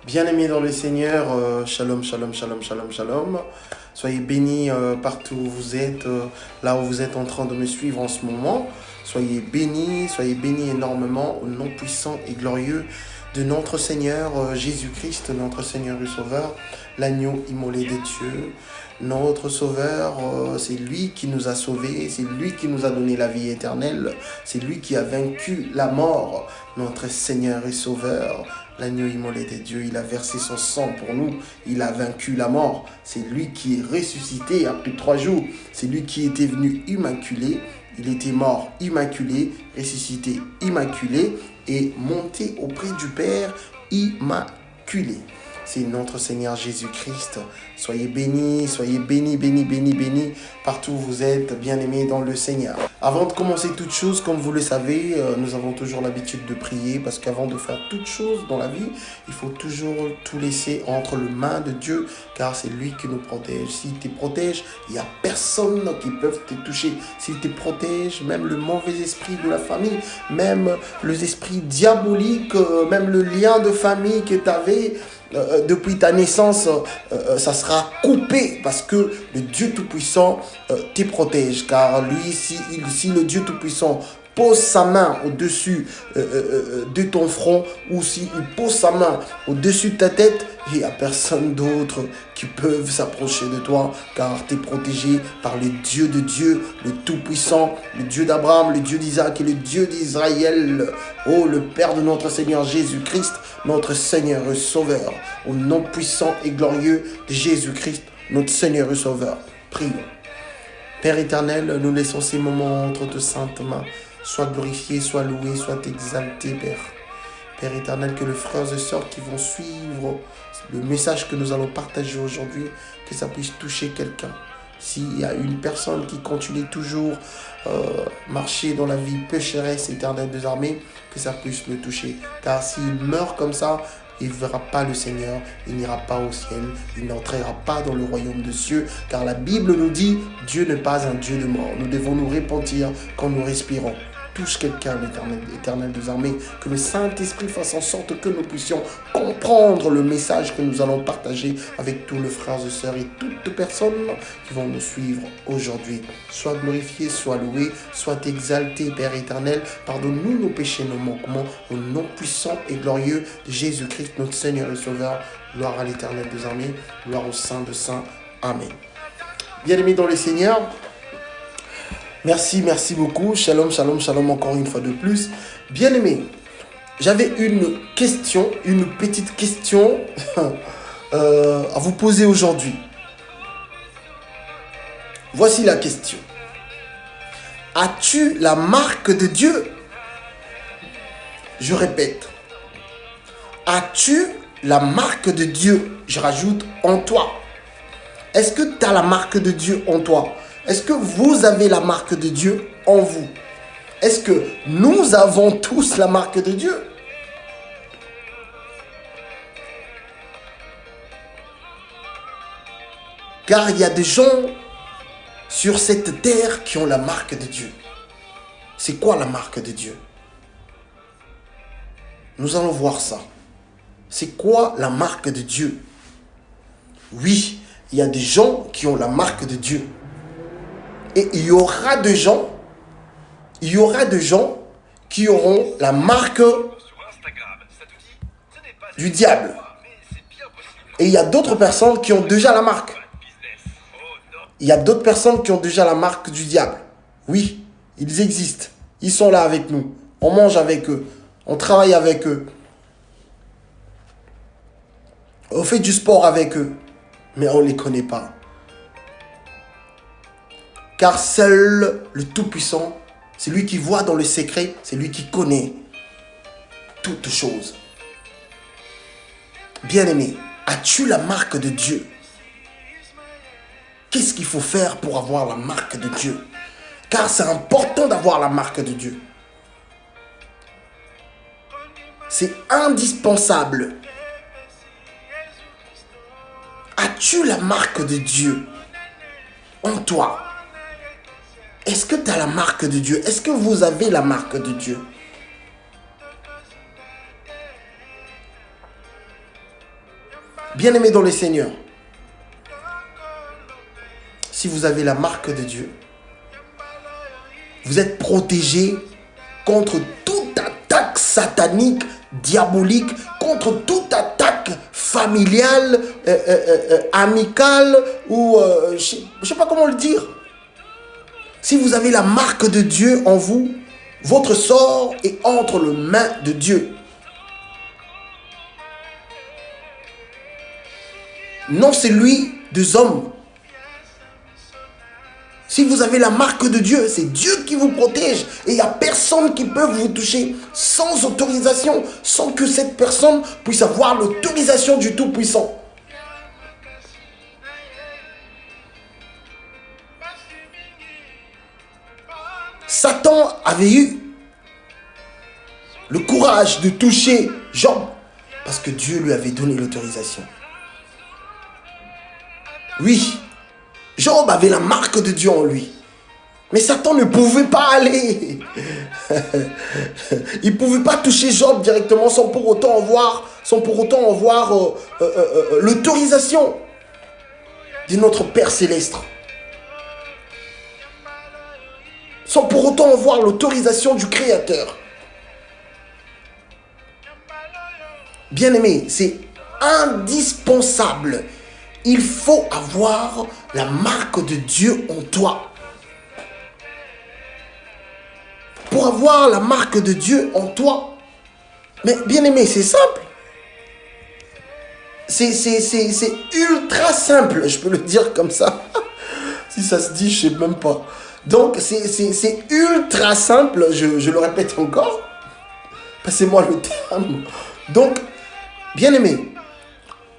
Bien-aimés dans le Seigneur, shalom, shalom, shalom, shalom, shalom. Soyez bénis partout où vous êtes, là où vous êtes en train de me suivre en ce moment. Soyez bénis énormément au nom puissant et glorieux de notre Seigneur Jésus-Christ, notre Seigneur et Sauveur, l'agneau immolé des dieux. Notre Sauveur, c'est lui qui nous a sauvés, c'est lui qui nous a donné la vie éternelle, c'est lui qui a vaincu la mort, notre Seigneur et Sauveur. L'agneau immolé des dieux, il a versé son sang pour nous, il a vaincu la mort. C'est lui qui est ressuscité après 3 jours. C'est lui qui était venu immaculé. Il était mort immaculé, ressuscité immaculé et monté auprès du Père immaculé. C'est notre Seigneur Jésus-Christ. Soyez bénis, bénis, partout où vous êtes, bien-aimés dans le Seigneur. Avant de commencer toute chose, comme vous le savez, nous avons toujours l'habitude de prier parce qu'avant de faire toute chose dans la vie, il faut toujours tout laisser entre les mains de Dieu car c'est lui qui nous protège. S'il te protège, il n'y a personne qui peut te toucher. S'il te protège, même le mauvais esprit de la famille, même les esprits diaboliques, même le lien de famille que tu avais, depuis ta naissance, ça sera coupé parce que le Dieu Tout-Puissant te protège. Car lui, si le Dieu Tout-Puissant pose sa main au-dessus de ton front ou s'il pose sa main au-dessus de ta tête, il n'y a personne d'autre qui peut s'approcher de toi car tu es protégé par le Dieu de Dieu, le Tout-Puissant, le Dieu d'Abraham, le Dieu d'Isaac et le Dieu d'Israël. Oh, le Père de notre Seigneur Jésus-Christ, notre Seigneur et Sauveur, au nom puissant et glorieux de Jésus-Christ, notre Seigneur et Sauveur. Prions. Père éternel, nous laissons ces moments entre tes saintes mains. Sois glorifié, sois loué, sois exalté, Père. Père éternel, que les frères et sœurs qui vont suivre le message que nous allons partager aujourd'hui, que ça puisse toucher quelqu'un. S'il y a une personne qui continue toujours marcher dans la vie pécheresse éternelle des armées, que ça puisse le toucher. Car s'il meurt comme ça, il ne verra pas le Seigneur, il n'ira pas au ciel, il n'entrera pas dans le royaume des cieux. Car la Bible nous dit, Dieu n'est pas un Dieu de mort. Nous devons nous repentir quand nous respirons. Touche quelqu'un, l'Éternel des armées, que le Saint-Esprit fasse en sorte que nous puissions comprendre le message que nous allons partager avec tous les frères et sœurs et toutes personnes qui vont nous suivre aujourd'hui. Sois glorifié, sois loué, sois exalté, Père éternel. Pardonne-nous nos péchés, nos manquements, au nom puissant et glorieux de Jésus-Christ, notre Seigneur et Sauveur. Gloire à l'Éternel des armées, gloire au Saint de Saints. Amen. Bien-aimés dans le Seigneur, merci beaucoup. Shalom, shalom, shalom encore une fois de plus. Bien-aimés, j'avais une petite question à vous poser aujourd'hui. Voici la question. As-tu la marque de Dieu? Je répète. As-tu la marque de Dieu? Je rajoute en toi. Est-ce que tu as la marque de Dieu en toi? Est-ce que vous avez la marque de Dieu en vous? Est-ce que nous avons tous la marque de Dieu? Car il y a des gens sur cette terre qui ont la marque de Dieu. C'est quoi la marque de Dieu? Nous allons voir ça. C'est quoi la marque de Dieu? Oui, il y a des gens qui ont la marque de Dieu. Et il y aura des gens qui auront la marque du diable. Et il y a d'autres personnes qui ont déjà la marque. Il y a d'autres personnes qui ont déjà la marque du diable. Oui, ils existent. Ils sont là avec nous. On mange avec eux. On travaille avec eux. On fait du sport avec eux. Mais on ne les connaît pas. Car seul le Tout-Puissant, c'est lui qui voit dans le secret, c'est lui qui connaît toutes choses. Bien-aimé, as-tu la marque de Dieu? Qu'est-ce qu'il faut faire pour avoir la marque de Dieu? Car c'est important d'avoir la marque de Dieu. C'est indispensable. As-tu la marque de Dieu en toi? Est-ce que tu as la marque de Dieu? Est-ce que vous avez la marque de Dieu? Bien-aimés dans le Seigneur, si vous avez la marque de Dieu, vous êtes protégé contre toute attaque satanique, diabolique, contre toute attaque familiale, amicale, ou je ne sais pas comment le dire. Si vous avez la marque de Dieu en vous, votre sort est entre les mains de Dieu. Non celui des hommes. Si vous avez la marque de Dieu, c'est Dieu qui vous protège. Et il n'y a personne qui peut vous toucher sans autorisation, sans que cette personne puisse avoir l'autorisation du Tout-Puissant. Satan avait eu le courage de toucher Job parce que Dieu lui avait donné l'autorisation. Oui, Job avait la marque de Dieu en lui. Mais Satan ne pouvait pas aller. Il ne pouvait pas toucher Job directement sans pour autant avoir l'autorisation de notre Père Céleste. Sans pour autant avoir l'autorisation du Créateur. Bien-aimé, c'est indispensable. Il faut avoir la marque de Dieu en toi. Pour avoir la marque de Dieu en toi. Mais bien-aimé, c'est simple. C'est ultra simple, je peux le dire comme ça. Si ça se dit, je ne sais même pas. Donc, c'est ultra simple, je le répète encore. Passez-moi le terme. Donc, bien-aimé,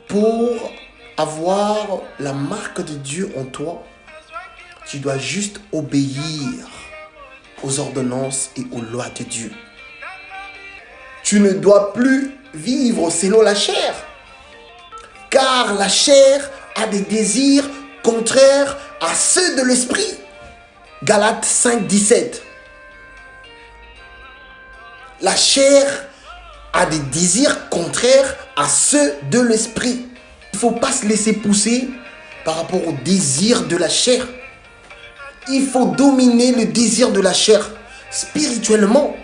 pour avoir la marque de Dieu en toi, tu dois juste obéir aux ordonnances et aux lois de Dieu. Tu ne dois plus vivre selon la chair, car la chair a des désirs contraires à ceux de l'esprit. Galates 5, 17. La chair a des désirs contraires à ceux de l'esprit. Il ne faut pas se laisser pousser par rapport au désir de la chair. Il faut dominer le désir de la chair spirituellement.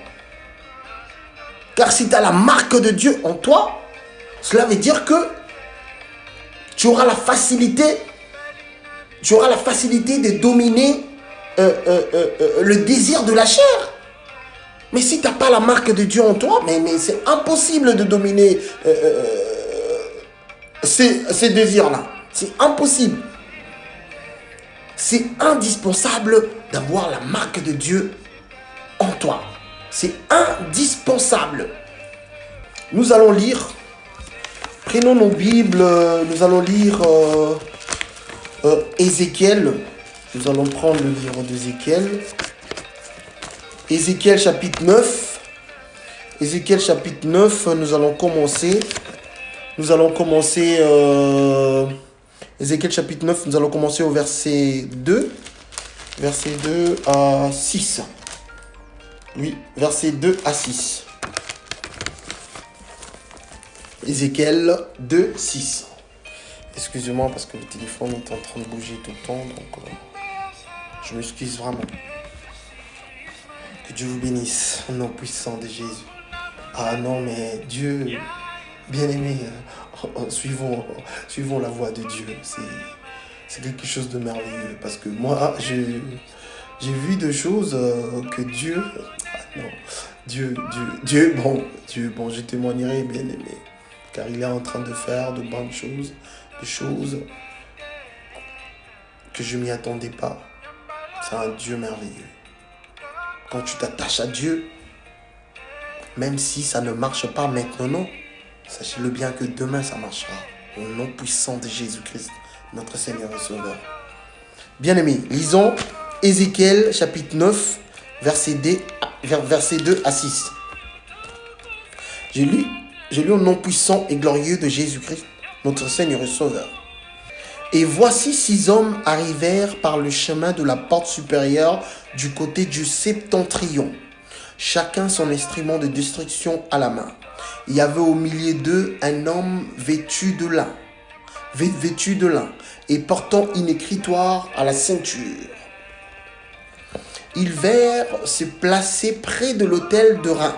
Car si tu as la marque de Dieu en toi, cela veut dire que tu auras la facilité de dominer le désir de la chair. Mais si tu n'as pas la marque de Dieu en toi, mais c'est impossible de dominer ces désirs-là. C'est impossible. C'est indispensable d'avoir la marque de Dieu en toi. C'est indispensable. Nous allons lire, prenons nos Bibles, nous allons lire Ézéchiel. Nous allons prendre le livre d'Ézéchiel. Ézéchiel chapitre 9. Ézéchiel chapitre 9, nous allons commencer. Ézéchiel chapitre 9, nous allons commencer au verset 2. Verset 2 à 6. Oui, verset 2 à 6. Ézéchiel 2, 6. Excusez-moi parce que le téléphone est en train de bouger tout le temps. Donc, je m'excuse vraiment. Que Dieu vous bénisse au nom puissant de Jésus. Ah non, mais Dieu, bien-aimé, suivons la voie de Dieu. C'est quelque chose de merveilleux. Parce que moi, j'ai vu des choses que Dieu... Ah non, Dieu, bon, je témoignerai, bien-aimé. Car il est en train de faire de bonnes choses, des choses que je ne m'y attendais pas. C'est un Dieu merveilleux. Quand tu t'attaches à Dieu, même si ça ne marche pas maintenant, sachez-le bien que demain ça marchera. Au nom puissant de Jésus-Christ, notre Seigneur et Sauveur. Bien-aimés, lisons Ézéchiel chapitre 9, verset 2 à 6. J'ai lu au nom puissant et glorieux de Jésus-Christ, notre Seigneur et Sauveur. Et voici 6 hommes arrivèrent par le chemin de la porte supérieure du côté du septentrion, chacun son instrument de destruction à la main. Il y avait au milieu d'eux un homme vêtu de lin, vêtus de lin et portant une écritoire à la ceinture. Ils vinrent se placer près de l'autel de Rhin.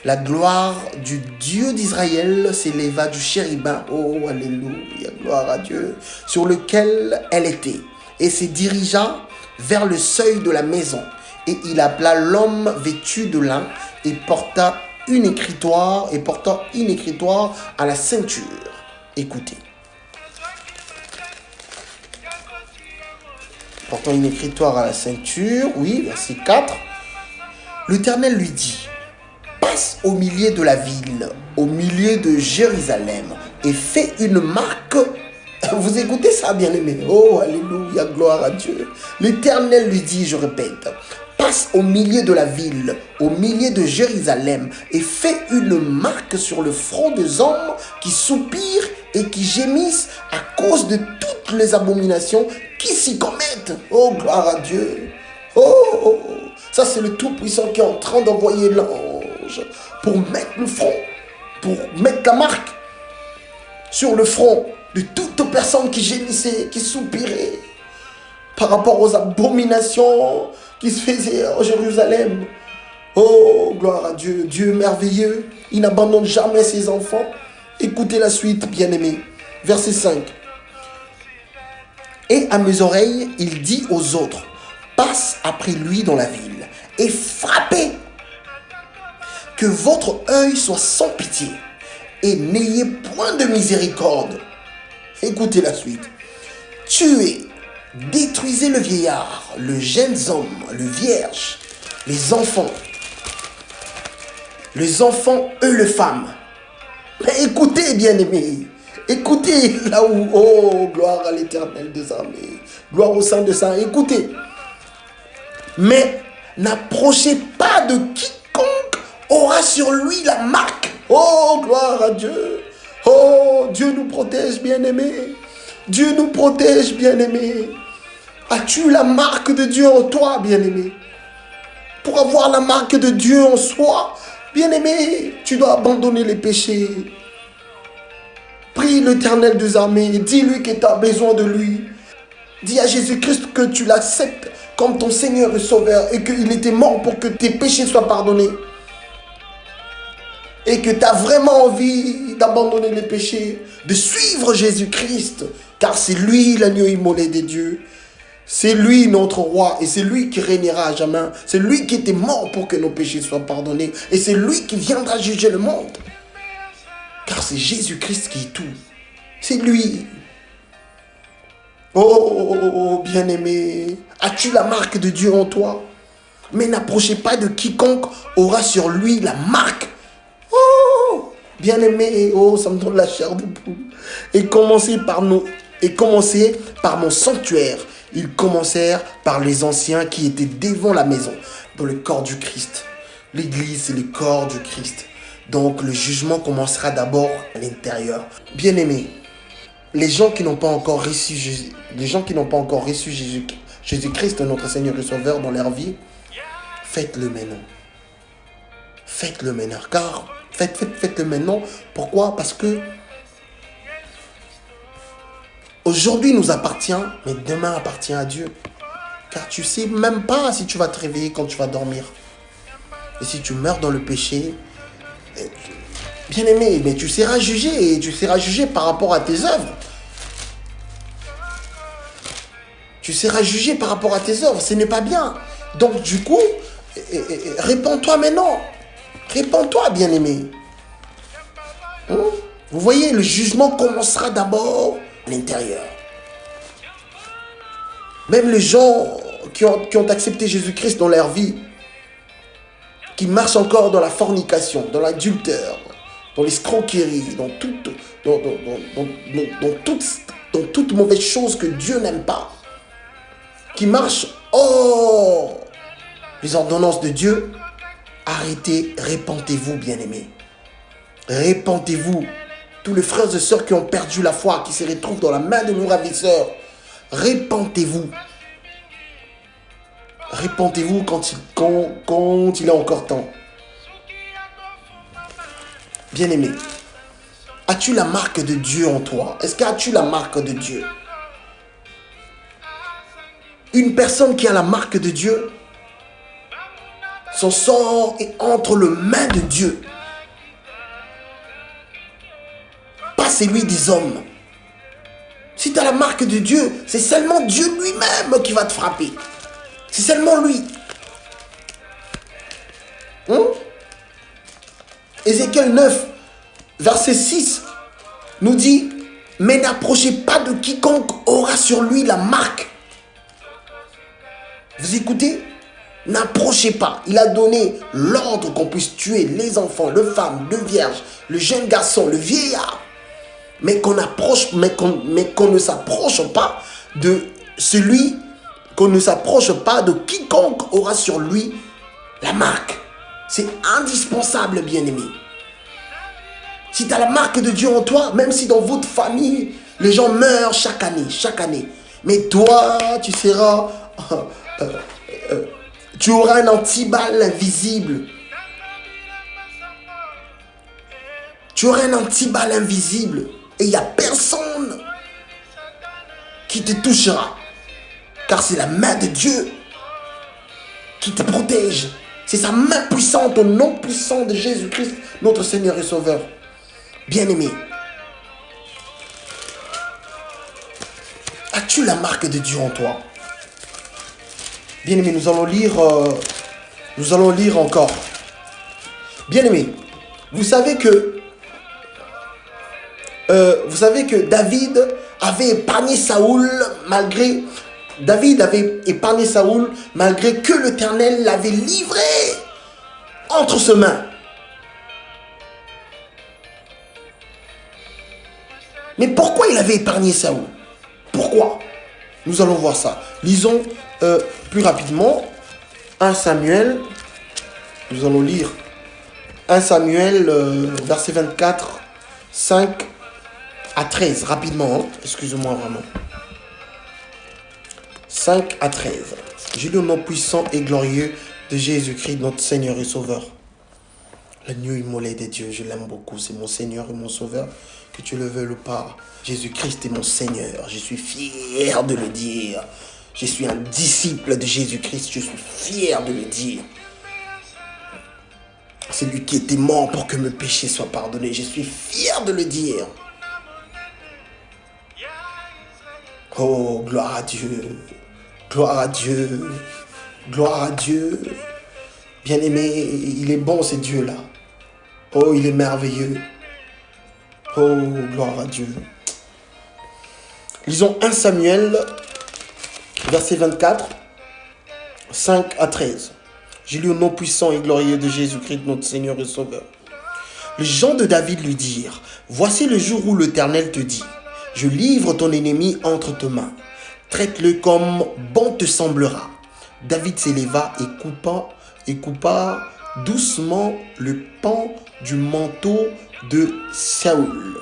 La gloire du Dieu d'Israël s'éleva du chérubin, oh alléluia, gloire à Dieu, sur lequel elle était, et se dirigea vers le seuil de la maison. Et il appela l'homme vêtu de lin et portant une écritoire à la ceinture. Écoutez. Portant une écritoire à la ceinture, oui, verset 4. L'Éternel lui dit, passe au milieu de la ville, au milieu de Jérusalem, et fais une marque. Vous écoutez ça, bien-aimé? Oh, alléluia, gloire à Dieu. L'Éternel lui dit, je répète, passe au milieu de la ville, au milieu de Jérusalem, et fais une marque sur le front des hommes qui soupirent et qui gémissent à cause de toutes les abominations qui s'y commettent. Oh, gloire à Dieu. Oh, ça c'est le Tout-Puissant qui est en train d'envoyer l'ange pour mettre le front, pour mettre la marque sur le front de toutes personnes qui gémissaient, qui soupiraient par rapport aux abominations qui se faisaient en Jérusalem. Oh, gloire à Dieu, Dieu merveilleux, il n'abandonne jamais ses enfants. Écoutez la suite, bien-aimés. Verset 5. Et à mes oreilles, il dit aux autres, passe après lui dans la ville et frappez, que votre œil soit sans pitié et n'ayez point de miséricorde. Écoutez la suite. Tuez, détruisez le vieillard, le jeune homme, le vierge, les enfants, et les femmes. Mais écoutez, bien-aimés, écoutez là où, oh, gloire à l'Éternel des armées, gloire au Saint de Saints, écoutez. Mais n'approchez pas de quiconque aura sur lui la marque. Oh, gloire à Dieu. Oh, Dieu nous protège, bien-aimés. Dieu nous protège, bien-aimés. As-tu la marque de Dieu en toi, bien-aimé? Pour avoir la marque de Dieu en soi, bien-aimé, tu dois abandonner les péchés. Prie l'Éternel des armées, dis-lui que tu as besoin de lui. Dis à Jésus-Christ que tu l'acceptes comme ton Seigneur et Sauveur et qu'il était mort pour que tes péchés soient pardonnés. Et que tu as vraiment envie d'abandonner les péchés, de suivre Jésus-Christ, car c'est lui l'agneau immolé de Dieu. C'est lui notre roi et c'est lui qui régnera à jamais. C'est lui qui était mort pour que nos péchés soient pardonnés. Et c'est lui qui viendra juger le monde. Car c'est Jésus-Christ qui est tout. C'est lui. Oh, bien-aimé, as-tu la marque de Dieu en toi? Mais n'approchez pas de quiconque aura sur lui la marque. Oh, bien-aimé, oh, ça me donne la chair de poule. Et commencez par mon sanctuaire. Ils commencèrent par les anciens qui étaient devant la maison, dans le corps du Christ. L'église, c'est le corps du Christ. Donc, le jugement commencera d'abord à l'intérieur. Bien-aimés, les gens qui n'ont pas encore reçu Jésus-Christ, notre Seigneur et Sauveur, dans leur vie, faites-le maintenant. Faites-le maintenant. Car, faites-le maintenant. Pourquoi? Parce que aujourd'hui nous appartient, mais demain appartient à Dieu. Car tu ne sais même pas si tu vas te réveiller quand tu vas dormir. Et si tu meurs dans le péché, bien aimé, mais tu seras jugé. Et tu seras jugé par rapport à tes œuvres. Tu seras jugé par rapport à tes œuvres. Ce n'est pas bien. Donc du coup, répands-toi maintenant. Répands-toi, bien aimé. Vous voyez, le jugement commencera d'abord à l'intérieur. Même les gens qui ont accepté Jésus-Christ dans leur vie, qui marchent encore dans la fornication, dans l'adultère, dans l'escroquerie, dans toute mauvaise chose que Dieu n'aime pas, qui marchent hors les ordonnances de Dieu, arrêtez, répentez-vous, bien-aimés. Répentez-vous. Tous les frères et sœurs qui ont perdu la foi, qui se retrouvent dans la main de nos ravisseurs, répentez-vous. Répentez-vous quand il est encore temps. Bien-aimés, As-tu la marque de Dieu en toi? Est-ce que as-tu la marque de Dieu? Une personne qui a la marque de Dieu, son sort est entre les mains de Dieu. Pas celui des hommes. Si tu as la marque de Dieu, c'est seulement Dieu lui-même qui va te frapper. C'est seulement lui. Ézéchiel 9, verset 6 nous dit, mais n'approchez pas de quiconque aura sur lui la marque. Vous écoutez? N'approchez pas. Il a donné l'ordre qu'on puisse tuer les enfants, les femmes, les vierges, le jeune garçon, le vieillard. Mais qu'on ne s'approche pas de celui, qu'on ne s'approche pas de quiconque aura sur lui la marque. C'est indispensable, bien-aimé. Si tu as la marque de Dieu en toi, même si dans votre famille, les gens meurent chaque année. Mais toi, tu seras... tu auras un antiballe invisible. Tu auras un antiballe invisible. Et il n'y a personne qui te touchera. Car c'est la main de Dieu qui te protège. C'est sa main puissante, au nom puissant de Jésus-Christ, notre Seigneur et Sauveur. Bien-aimé, as-tu la marque de Dieu en toi? Bien-aimé, nous allons lire encore. Bien-aimé, vous savez que David avait épargné Saoul malgré que l'Éternel l'avait livré entre ses mains. Mais pourquoi il avait épargné Saoul? Pourquoi? Nous allons voir ça. Lisons plus rapidement 1 Samuel. Nous allons lire 1 Samuel, verset 24, 5 à 13. Rapidement, excusez-moi vraiment. 5 à 13. J'ai le nom puissant et glorieux de Jésus-Christ, notre Seigneur et Sauveur. L'agneau immolé de Dieu, je l'aime beaucoup. C'est mon Seigneur et mon Sauveur. Que tu le veuilles ou pas, Jésus-Christ est mon Seigneur. Je suis fier de le dire. Je suis un disciple de Jésus-Christ. Je suis fier de le dire. C'est lui qui était mort pour que mes péchés soient pardonnés. Je suis fier de le dire. Oh, gloire à Dieu. Gloire à Dieu. Gloire à Dieu. Bien-aimé, il est bon ce Dieu-là. Oh, il est merveilleux. Oh, gloire à Dieu. Lisons 1 Samuel, verset 24, 5 à 13. J'ai lu au nom puissant et glorieux de Jésus-Christ, notre Seigneur et Sauveur. Les gens de David lui dirent, « Voici le jour où l'Éternel te dit, je livre ton ennemi entre tes mains. Traite-le comme bon te semblera. » David s'éleva et coupa doucement le pan du manteau de Saoul.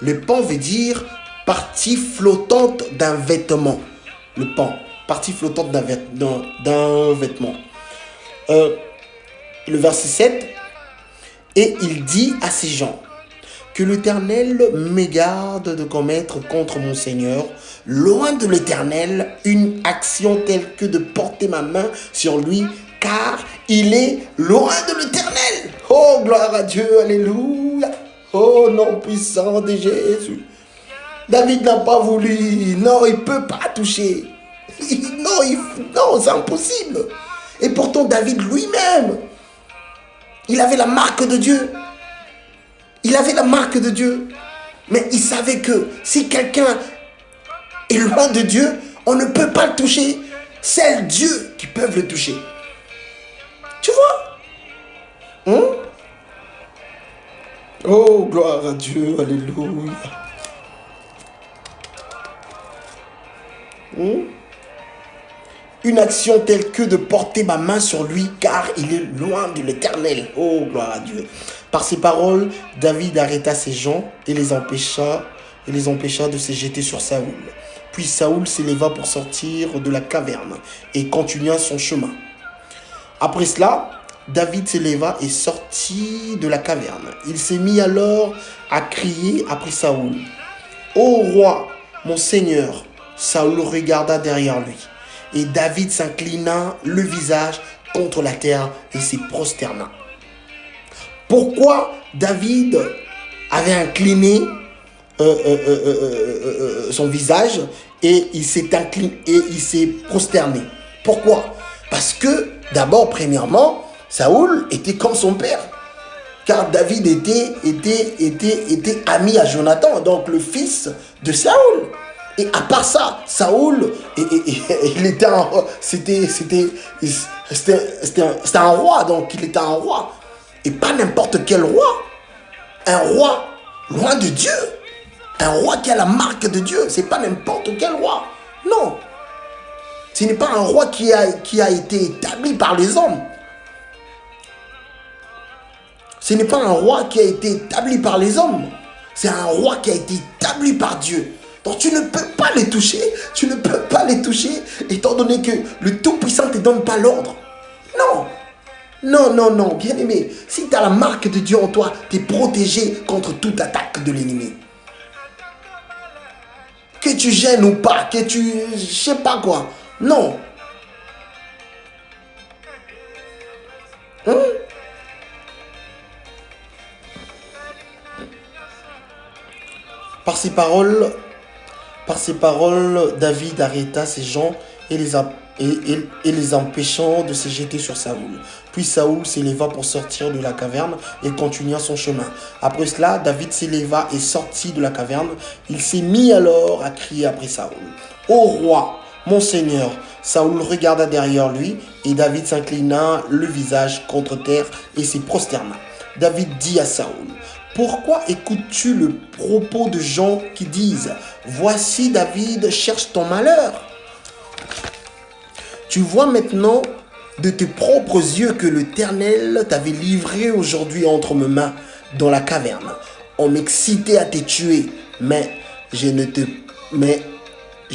Le pan veut dire partie flottante d'un vêtement. Le pan, partie flottante d'un vêtement. Le verset 7. Et il dit à ces gens, que l'Éternel me garde de commettre contre mon Seigneur, loin de l'Éternel, une action telle que de porter ma main sur lui, car il est loin de l'Éternel. Oh, gloire à Dieu, alléluia. Oh, nom puissant de Jésus. David n'a pas voulu. Non, il ne peut pas toucher. Non, c'est impossible. Et pourtant, David lui-même, il avait la marque de Dieu. Il avait la marque de Dieu. Mais il savait que si quelqu'un est loin de Dieu, on ne peut pas le toucher. C'est Dieu qui peut le toucher. Tu vois? Oh, gloire à Dieu, alléluia. Une action telle que de porter ma main sur lui, car il est loin de l'Éternel. Oh, gloire à Dieu. Par ces paroles, David arrêta ces gens et les empêcha de se jeter sur Saoul. Puis Saoul s'éleva pour sortir de la caverne et continua son chemin. Après cela, David s'éleva et sortit de la caverne. Il s'est mis alors à crier après Saoul. Ô roi, mon seigneur, Saoul regarda derrière lui. Et David s'inclina le visage contre la terre et s'y prosterna. Pourquoi David avait incliné son visage et il s'est incliné et il s'est prosterné? Pourquoi? Parce que d'abord, premièrement, Saoul était comme son père. Car David était ami à Jonathan, donc le fils de Saoul. Et à part ça, Saoul, il était un roi, donc il était un roi. Et pas n'importe quel roi. Un roi loin de Dieu. Un roi qui a la marque de Dieu. C'est pas n'importe quel roi. Non. Ce n'est pas un roi qui a été établi par les hommes. Ce n'est pas un roi qui a été établi par les hommes. C'est un roi qui a été établi par Dieu. Donc tu ne peux pas les toucher. Tu ne peux pas les toucher étant donné que le Tout-Puissant ne te donne pas l'ordre. Non. Non, non, non, bien-aimé. Si tu as la marque de Dieu en toi, tu es protégé contre toute attaque de l'ennemi. Que tu gênes ou pas, que tu... je sais pas quoi. Non. Par ces paroles, David arrêta ces gens et les empêchant de se jeter sur Saoul. Puis Saoul s'éleva pour sortir de la caverne et continua son chemin. Après cela, David s'éleva et sortit de la caverne. Il s'est mis alors à crier après Saoul. Ô roi, mon seigneur, Saoul regarda derrière lui et David s'inclina le visage contre terre et s'y prosterna. David dit à Saoul: pourquoi écoutes-tu le propos de gens qui disent « Voici David cherche ton malheur » ? Tu vois maintenant de tes propres yeux que l'Éternel t'avait livré aujourd'hui entre mes mains dans la caverne. On m'excitait à te tuer, mais je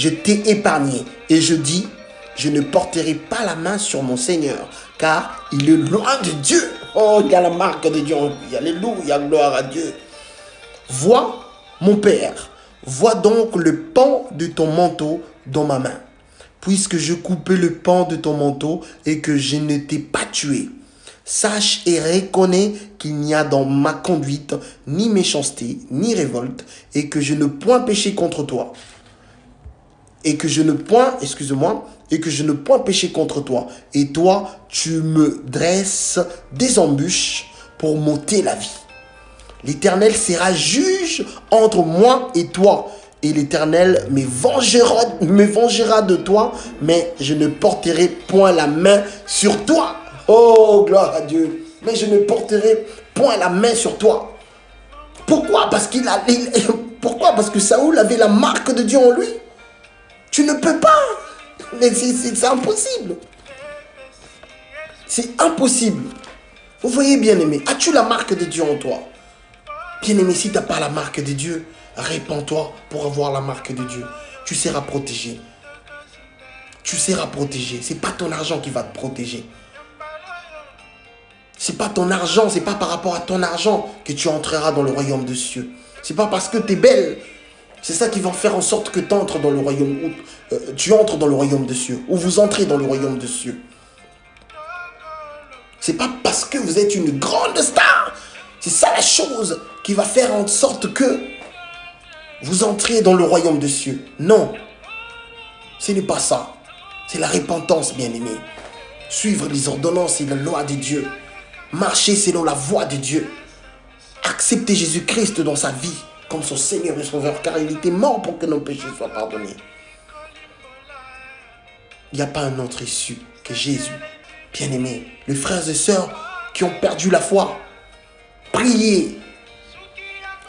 t'ai épargné. Et je dis, je ne porterai pas la main sur mon Seigneur, car il est loin de Dieu. Oh, il y a la marque de Dieu en lui. Alléluia, gloire à Dieu. Vois, mon Père, vois donc le pan de ton manteau dans ma main. Puisque je coupais le pan de ton manteau et que je ne t'ai pas tué. Sache et reconnais qu'il n'y a dans ma conduite ni méchanceté, ni révolte, et que je ne point péché contre toi. Et que je ne point péché contre toi. Et toi, tu me dresses des embûches pour m'ôter la vie. L'Éternel sera juge entre moi et toi. Et l'Éternel me vengera de toi, mais je ne porterai point la main sur toi. Oh, gloire à Dieu. Mais je ne porterai point la main sur toi. Pourquoi? Pourquoi? Parce que Saoul avait la marque de Dieu en lui. Tu ne peux pas. Mais c'est impossible. C'est impossible. Vous voyez, bien-aimé, as-tu la marque de Dieu en toi? Bien-aimé, si tu n'as pas la marque de Dieu, répands-toi pour avoir la marque de Dieu. Tu seras protégé. Tu seras protégé. Ce n'est pas ton argent qui va te protéger. Ce n'est pas ton argent, ce n'est pas par rapport à ton argent que tu entreras dans le royaume des cieux. Ce n'est pas parce que tu es belle. C'est ça qui va faire en sorte que tu entres dans le royaume. Tu entres dans le royaume des cieux. Ou vous entrez dans le royaume des cieux. Ce n'est pas parce que vous êtes une grande star. C'est ça la chose qui va faire en sorte que vous entrez dans le royaume des cieux. Non. Ce n'est pas ça. C'est la repentance, bien-aimé. Suivre les ordonnances et la loi de Dieu. Marcher selon la voie de Dieu. Accepter Jésus-Christ dans sa vie comme son Seigneur et Sauveur, car il était mort pour que nos péchés soient pardonnés. Il n'y a pas un autre issue que Jésus. Bien-aimé, les frères et sœurs qui ont perdu la foi, priez.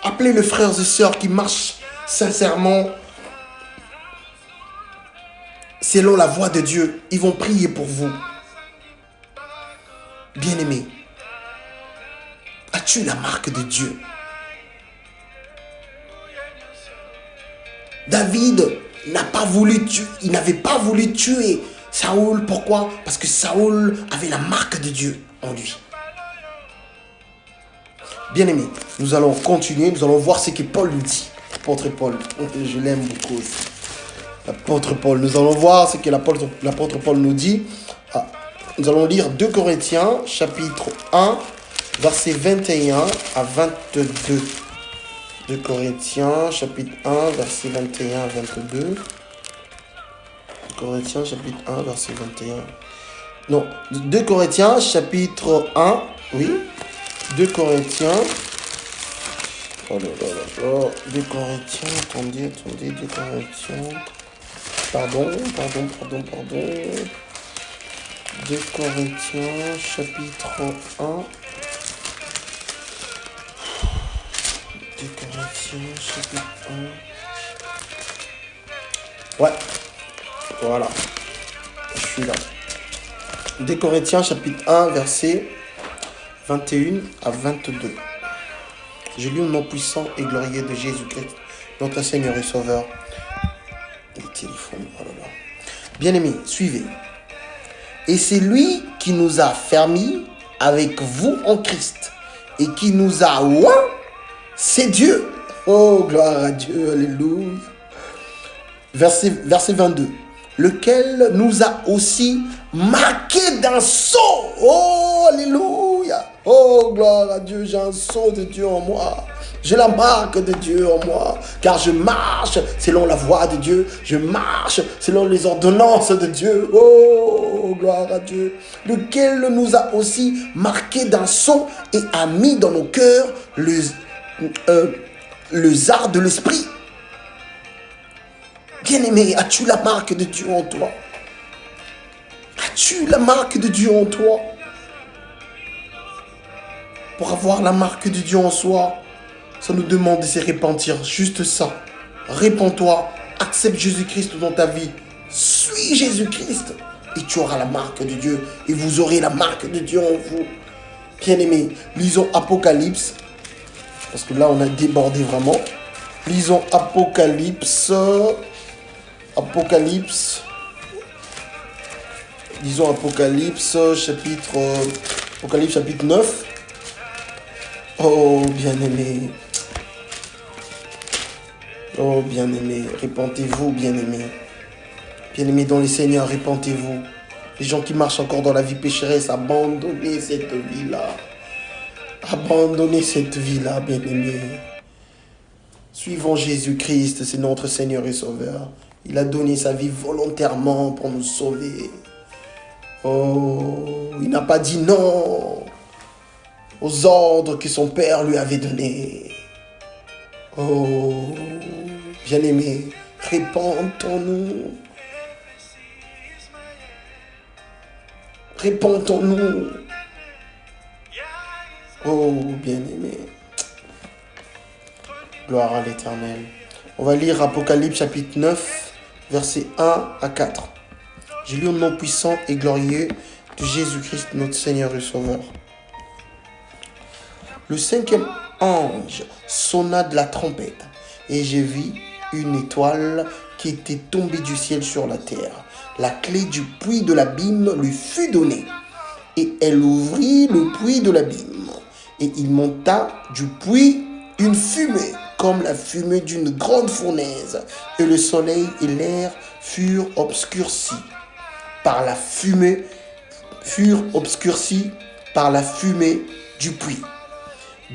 Appelez les frères et sœurs qui marchent sincèrement selon la voie de Dieu. Ils vont prier pour vous. Bien-aimé, as-tu la marque de Dieu? David n'avait pas voulu tuer Saoul. Pourquoi? Parce que Saoul avait la marque de Dieu. en lui. Bien-aimés, nous allons continuer, nous allons voir ce que Paul nous dit. L'apôtre Paul, je l'aime beaucoup aussi. L'apôtre Paul, nous allons voir ce que l'apôtre Paul nous dit. Nous allons lire 2 Corinthiens, chapitre 1, versets 21 à 22. 2 Corinthiens, chapitre 1, versets 21 à 22. 2 Corinthiens, chapitre 1, verset 21. Non, 2 Corinthiens, chapitre 1, oui. 2 Corinthiens. Oh là là là là. 2 Corinthiens, attendez, 2 Corinthiens. Pardon. 2 Corinthiens, chapitre 1. 2 Corinthiens, chapitre 1. Ouais, voilà. Je suis là. 2 Corinthiens, chapitre 1, verset 21 à 22. Je lis au nom puissant et glorieux de Jésus-Christ, notre Seigneur et Sauveur. Les téléphones, oh là là. Bien-aimés, suivez. Et c'est lui qui nous a fermis avec vous en Christ et qui nous a oint, c'est Dieu. Oh, gloire à Dieu, alléluia. Verset 22. Lequel nous a aussi marqué d'un sceau. Oh, alléluia. Oh, gloire à Dieu, j'ai un sceau de Dieu en moi. J'ai la marque de Dieu en moi, car je marche selon la voie de Dieu. Je marche selon les ordonnances de Dieu. Oh, gloire à Dieu. Lequel nous a aussi marqué d'un sceau et a mis dans nos cœurs le zar de l'esprit. Bien-aimé, as-tu la marque de Dieu en toi? As-tu la marque de Dieu en toi? Pour avoir la marque de Dieu en soi, ça nous demande de se repentir. Juste ça. Répands-toi. Accepte Jésus-Christ dans ta vie. Suis Jésus-Christ. Et tu auras la marque de Dieu. Et vous aurez la marque de Dieu en vous. Bien-aimés, lisons Apocalypse. Parce que là, on a débordé vraiment. Lisons Apocalypse. Lisons Apocalypse, chapitre 9. Oh, bien-aimé. Oh, bien-aimé. Répentez-vous, bien-aimé. Bien-aimé dans les Seigneurs, répentez-vous. Les gens qui marchent encore dans la vie pécheresse, abandonnez cette vie-là. Abandonnez cette vie-là, bien-aimé. Suivons Jésus-Christ, c'est notre Seigneur et Sauveur. Il a donné sa vie volontairement pour nous sauver. Oh, il n'a pas dit non aux ordres que son Père lui avait donnés. Oh, bien-aimé, répentons-nous. Répentons-nous. Oh, bien-aimé. Gloire à l'Éternel. On va lire Apocalypse chapitre 9, versets 1 à 4. J'ai lu au nom puissant et glorieux de Jésus-Christ, notre Seigneur et Sauveur. Le 5e ange sonna de la trompette, et j'ai vu une étoile qui était tombée du ciel sur la terre. La clé du puits de l'abîme lui fut donnée, et elle ouvrit le puits de l'abîme. Et il monta du puits une fumée, comme la fumée d'une grande fournaise, et le soleil et l'air furent obscurcis par la fumée, du puits.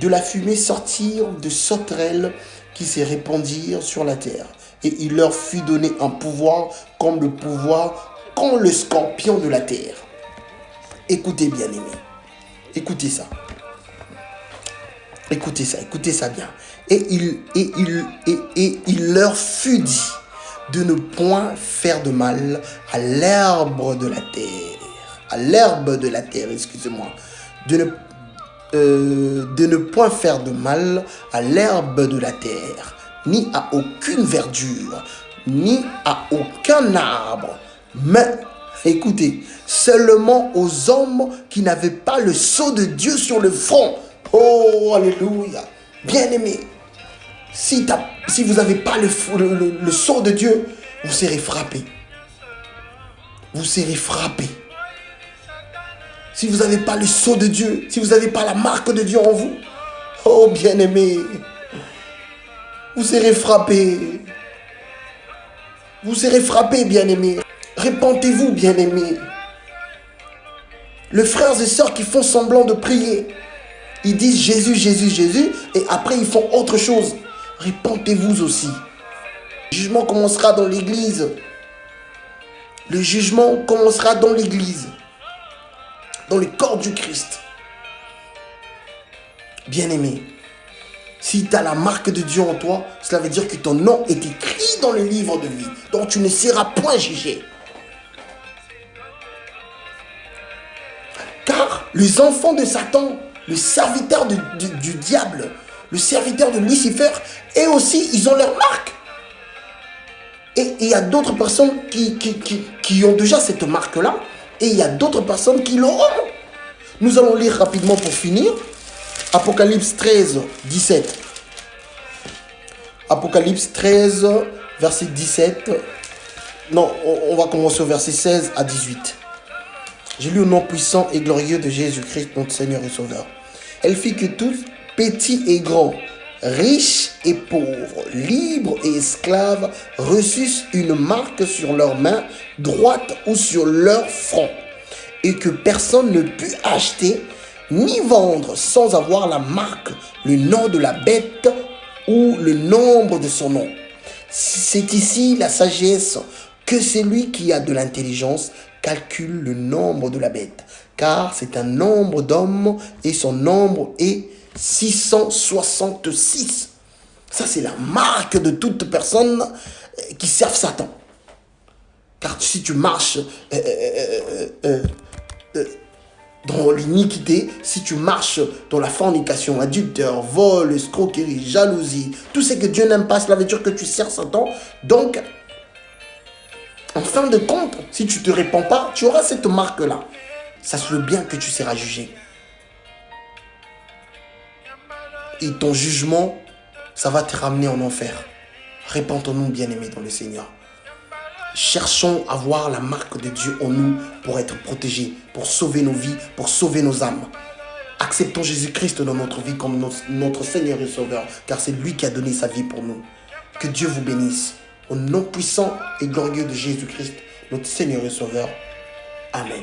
De la fumée sortirent de sauterelles qui se répandirent sur la terre, et il leur fut donné un pouvoir comme le pouvoir qu'ont le scorpion de la terre. Écoutez bien, aimés, écoutez ça. Écoutez ça bien. Et il leur fut dit de ne point faire de mal à l'herbe de la terre. Excusez-moi. De ne point faire de mal à l'herbe de la terre, ni à aucune verdure, ni à aucun arbre. Mais, écoutez, seulement aux hommes qui n'avaient pas le sceau de Dieu sur le front. Oh, alléluia. Bien-aimés, si vous n'avez pas le sceau de Dieu, vous serez frappés. Vous serez frappés. si vous n'avez pas le sceau de Dieu, si vous n'avez pas la marque de Dieu en vous, oh bien-aimé, vous serez frappé. Vous serez frappé, bien-aimé. Répentez-vous, bien-aimé. Les frères et sœurs qui font semblant de prier, ils disent Jésus, Jésus, Jésus, et après ils font autre chose. Répentez-vous aussi. Le jugement commencera dans l'église. Le jugement commencera dans l'église. Dans le corps du Christ. Bien-aimé, si tu as la marque de Dieu en toi, cela veut dire que ton nom est écrit dans le livre de vie. Donc tu ne seras point jugé. Car les enfants de Satan, le serviteur du diable, le serviteur de Lucifer, et aussi, ils ont leur marque. Et il y a d'autres personnes qui ont déjà cette marque-là, et il y a d'autres personnes qui l'auront. Nous allons lire rapidement pour finir. Apocalypse 13, 17. Apocalypse 13, verset 17. Non, on va commencer au verset 16 à 18. J'ai lu au nom puissant et glorieux de Jésus-Christ, notre Seigneur et Sauveur. Elle fit que tous, petits et grands, riches et pauvres, libres et esclaves, reçussent une marque sur leur main droite ou sur leur front, et que personne ne put acheter ni vendre sans avoir la marque, le nom de la bête ou le nombre de son nom. C'est ici la sagesse, que celui qui a de l'intelligence calcule le nombre de la bête, car c'est un nombre d'hommes et son nombre est 666. Ça, c'est la marque de toute personne qui servent Satan. Car si tu marches dans l'iniquité, si tu marches dans la fornication, adultère, vol, escroquerie, jalousie, tout ce que Dieu n'aime pas, cela veut dire que tu sers Satan. Donc, en fin de compte, si tu ne te répands pas, tu auras cette marque-là. Sache-le bien que tu seras jugé. Et ton jugement, ça va te ramener en enfer. Répentons-nous, bien-aimés dans le Seigneur. Cherchons à voir la marque de Dieu en nous pour être protégés, pour sauver nos vies, pour sauver nos âmes. Acceptons Jésus-Christ dans notre vie comme notre Seigneur et Sauveur, car c'est lui qui a donné sa vie pour nous. Que Dieu vous bénisse. Au nom puissant et glorieux de Jésus-Christ, notre Seigneur et Sauveur. Amen.